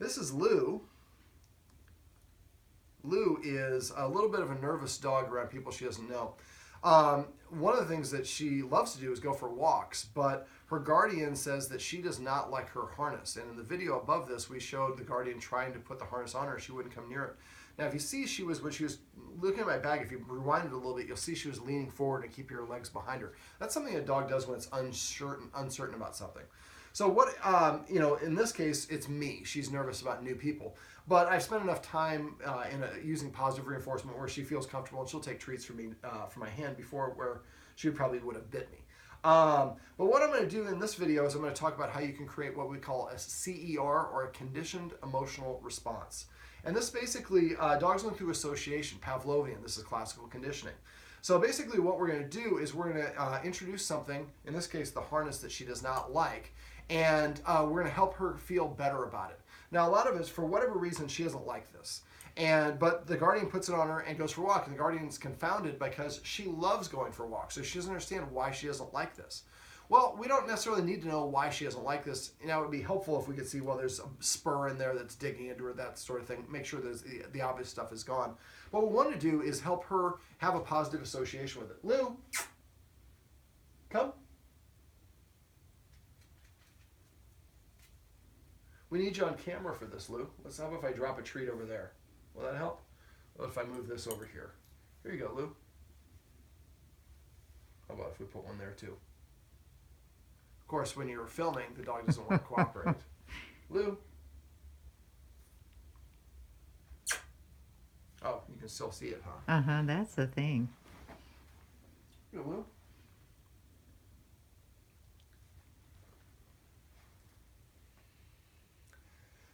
This is Lou. Lou is a little bit of a nervous dog around people she doesn't know. One of the things that she loves to do is go for walks, but her guardian says that she does not like her harness. And in the video above this, we showed the guardian trying to put the harness on her. She wouldn't come near it. Now, if you see, when she was looking at my bag, if you rewind it a little bit, you'll see she was leaning forward and keeping her legs behind her. That's something a dog does when it's uncertain about something. So what, in this case, it's me. She's nervous about new people. But I've spent enough time using positive reinforcement where she feels comfortable and she'll take treats from me, from my hand before where she probably would have bit me. But what I'm going to do in this video is I'm going to talk about how you can create what we call a CER, or a conditioned emotional response. And this basically, dogs learn through association, Pavlovian. This is classical conditioning. So basically what we're going to do is we're going to introduce something, in this case the harness that she does not like, and we're going to help her feel better about it. Now, a lot of us, for whatever reason, she doesn't like this. But the guardian puts it on her and goes for a walk, and the guardian's confounded because she loves going for walks, so she doesn't understand why she doesn't like this. Well, we don't necessarily need to know why she doesn't like this. It would be helpful if we could see, well, there's a spur in there that's digging into her, that sort of thing. Make sure the obvious stuff is gone. What we want to do is help her have a positive association with it. Lou, come. We need you on camera for this, Lou. How about if I drop a treat over there? Will that help? What if I move this over here? Here you go, Lou. How about if we put one there too? Of course, when you're filming, the dog doesn't want to cooperate. Lou. Oh, you can still see it, huh? Uh-huh, that's the thing. Here, Lou.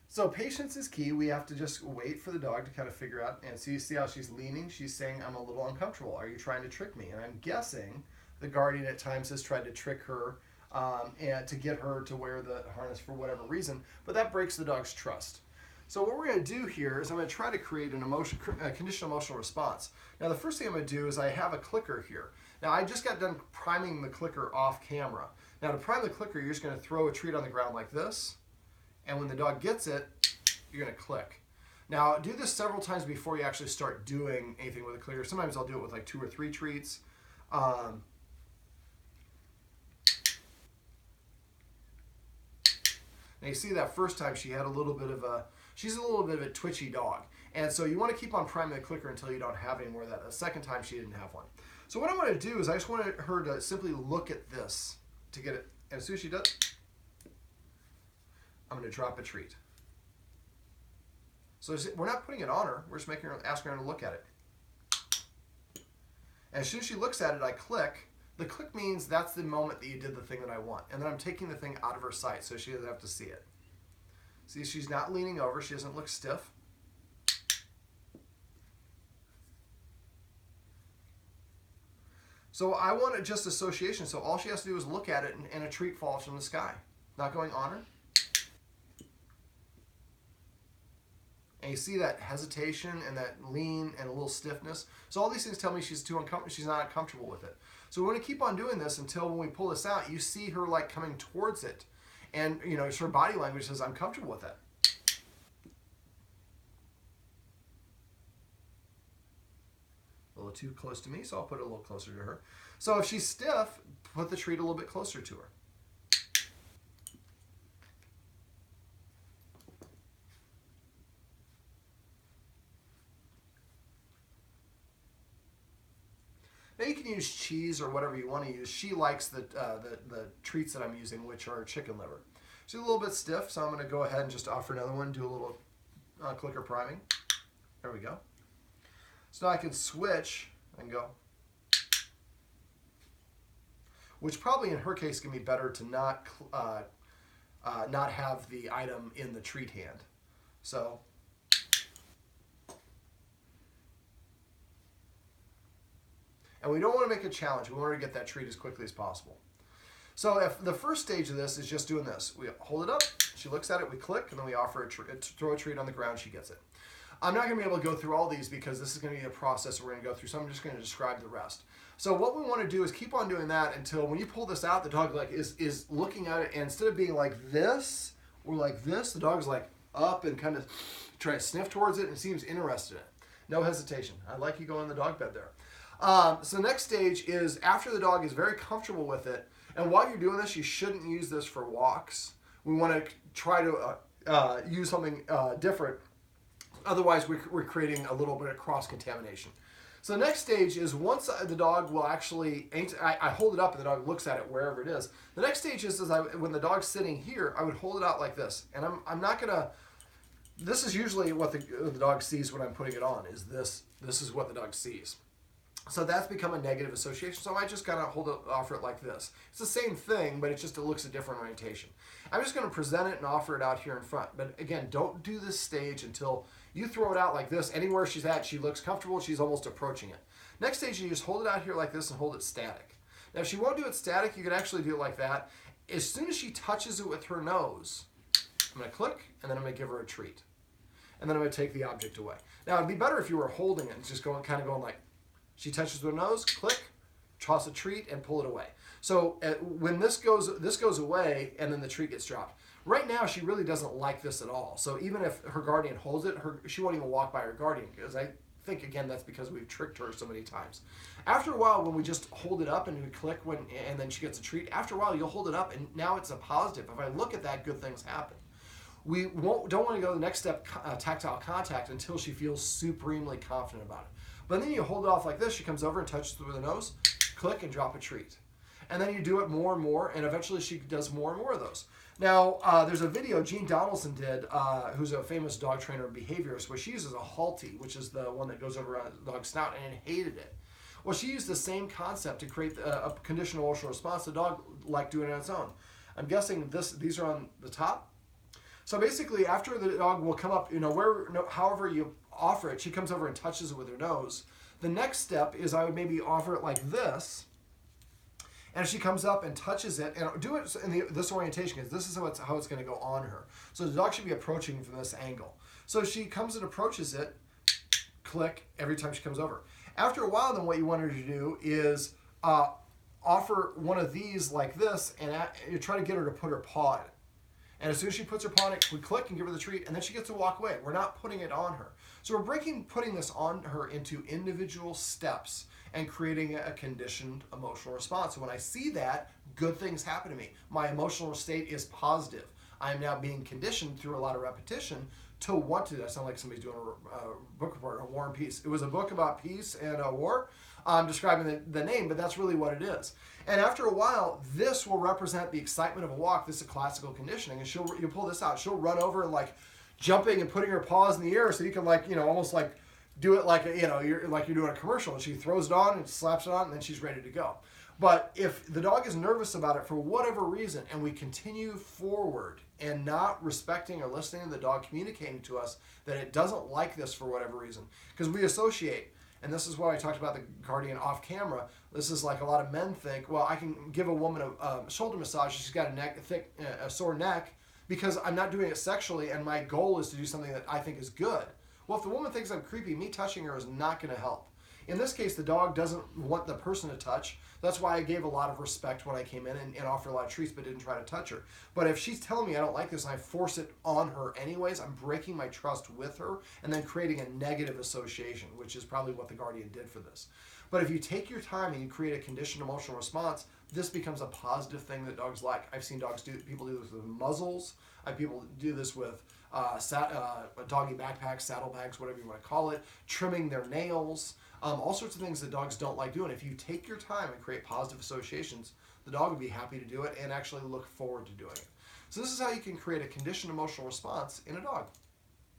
So patience is key. We have to just wait for the dog to kind of figure out. And so you see how she's leaning. She's saying, I'm a little uncomfortable. Are you trying to trick me? And I'm guessing the guardian at times has tried to trick her and to get her to wear the harness for whatever reason. But that breaks the dog's trust. So what we're going to do here is I'm going to try to create a conditional emotional response. Now the first thing I'm going to do is I have a clicker here. Now I just got done priming the clicker off camera. Now to prime the clicker, you're just going to throw a treat on the ground like this. And when the dog gets it, you're going to click. Now, do this several times before you actually start doing anything with the clicker. Sometimes I'll do it with like 2 or 3 treats. Now you see that first time she's a little bit of a twitchy dog. And so you want to keep on priming the clicker until you don't have any more of that. The second time she didn't have one. So what I want to do is I just want her to simply look at this to get it. And as soon as she does, I'm going to drop a treat. So we're not putting it on her. We're just asking her to look at it. And as soon as she looks at it, I click. The click means that's the moment that you did the thing that I want. And then I'm taking the thing out of her sight so she doesn't have to see it. See, she's not leaning over. She doesn't look stiff. So I want just association. So all she has to do is look at it and a treat falls from the sky. Not going on her. And you see that hesitation and that lean and a little stiffness. So all these things tell me she's too uncomfortable. She's not comfortable with it. So we're going to keep on doing this until when we pull this out, you see her like coming towards it. And, her body language says, I'm comfortable with it. A little too close to me, so I'll put it a little closer to her. So if she's stiff, put the treat a little bit closer to her. Now you can use cheese or whatever you want to use. She likes the treats that I'm using, which are chicken liver. She's a little bit stiff, so I'm going to go ahead and just offer another one, do a little clicker priming. There we go. So now I can switch and go. Which probably in her case can be better to not have the item in the treat hand. So. And we don't want to make a challenge. We want her to get that treat as quickly as possible. So if the first stage of this is just doing this. We hold it up, she looks at it, we click, and then we offer throw a treat on the ground, she gets it. I'm not going to be able to go through all these because this is going to be a process we're going to go through, so I'm just going to describe the rest. So what we want to do is keep on doing that until when you pull this out, the dog is looking at it, and instead of being like this or like this, the dog's like, up and kind of try to sniff towards it and seems interested in it. No hesitation. I like you going in the dog bed there. So the next stage is after the dog is very comfortable with it, and while you're doing this, you shouldn't use this for walks. We want to try to use something different. Otherwise, we're creating a little bit of cross-contamination. So the next stage is once the dog will actually, I hold it up and the dog looks at it wherever it is. The next stage is when the dog's sitting here, I would hold it out like this. And I'm not going to, this is usually what the dog sees when I'm putting it on, is this is what the dog sees. So that's become a negative association. So I just kind of offer it like this. It's the same thing, but it looks a different orientation. I'm just going to present it and offer it out here in front. But again, don't do this stage until you throw it out like this. Anywhere she's at, she looks comfortable. She's almost approaching it. Next stage, you just hold it out here like this and hold it static. Now, if she won't do it static, you can actually do it like that. As soon as she touches it with her nose, I'm going to click, and then I'm going to give her a treat. And then I'm going to take the object away. Now, it'd be better if you were holding it and just going like, she touches with her nose, click, toss a treat, and pull it away. So when this goes away, and then the treat gets dropped. Right now, she really doesn't like this at all. So even if her guardian holds it, she won't even walk by her guardian, because I think, again, that's because we've tricked her so many times. After a while, when we just hold it up and we click, and then she gets a treat, after a while, you'll hold it up, and now it's a positive. If I look at that, good things happen. We don't want to go to the next step, tactile contact, until she feels supremely confident about it. But then you hold it off like this. She comes over and touches with her nose, click, and drop a treat. And then you do it more and more, and eventually she does more and more of those. Now, there's a video Jean Donaldson did, who's a famous dog trainer and behaviorist, where she uses a halty, which is the one that goes over a dog's snout, and hated it. Well, she used the same concept to create a conditional emotional response. The dog liked doing it on its own. I'm guessing these are on the top. So basically, after the dog will come up, however you offer it, she comes over and touches it with her nose. The next step is I would maybe offer it like this. And if she comes up and touches it, and do it in this orientation, because this is how it's going to go on her. So the dog should be approaching from this angle. So she comes and approaches it, click, every time she comes over. After a while, then what you want her to do is offer one of these like this, and you try to get her to put her paw in it. And as soon as she puts her paw in it, we click and give her the treat, and then she gets to walk away. We're not putting it on her. So we're putting this on her into individual steps and creating a conditioned emotional response. So when I see that, good things happen to me. My emotional state is positive. I'm now being conditioned through a lot of repetition to want to. I sound like somebody's doing a book report on War and Peace. It was a book about peace and war. I'm describing the name, but that's really what it is. And after a while, this will represent the excitement of a walk. This is classical conditioning. And you pull this out. She'll run over and jumping and putting her paws in the air, so you can almost do it like you're doing a commercial. And she throws it on and slaps it on, and then she's ready to go. But if the dog is nervous about it for whatever reason, and we continue forward and not respecting or listening to the dog communicating to us that it doesn't like this for whatever reason, because we associate. And this is why I talked about the guardian off camera. This is like a lot of men think, well, I can give a woman a shoulder massage. She's got a sore neck, because I'm not doing it sexually, and my goal is to do something that I think is good. Well, if the woman thinks I'm creepy, me touching her is not going to help. In this case, the dog doesn't want the person to touch. That's why I gave a lot of respect when I came in and offered a lot of treats, but didn't try to touch her. But if she's telling me I don't like this and I force it on her anyways, I'm breaking my trust with her and then creating a negative association, which is probably what the guardian did for this. But if you take your time and you create a conditioned emotional response, this becomes a positive thing that dogs like. I've seen people do this with muzzles. I've people do this with doggy backpacks, saddlebags, whatever you want to call it, trimming their nails, all sorts of things that dogs don't like doing. If you take your time and create positive associations, the dog will be happy to do it and actually look forward to doing it. So this is how you can create a conditioned emotional response in a dog.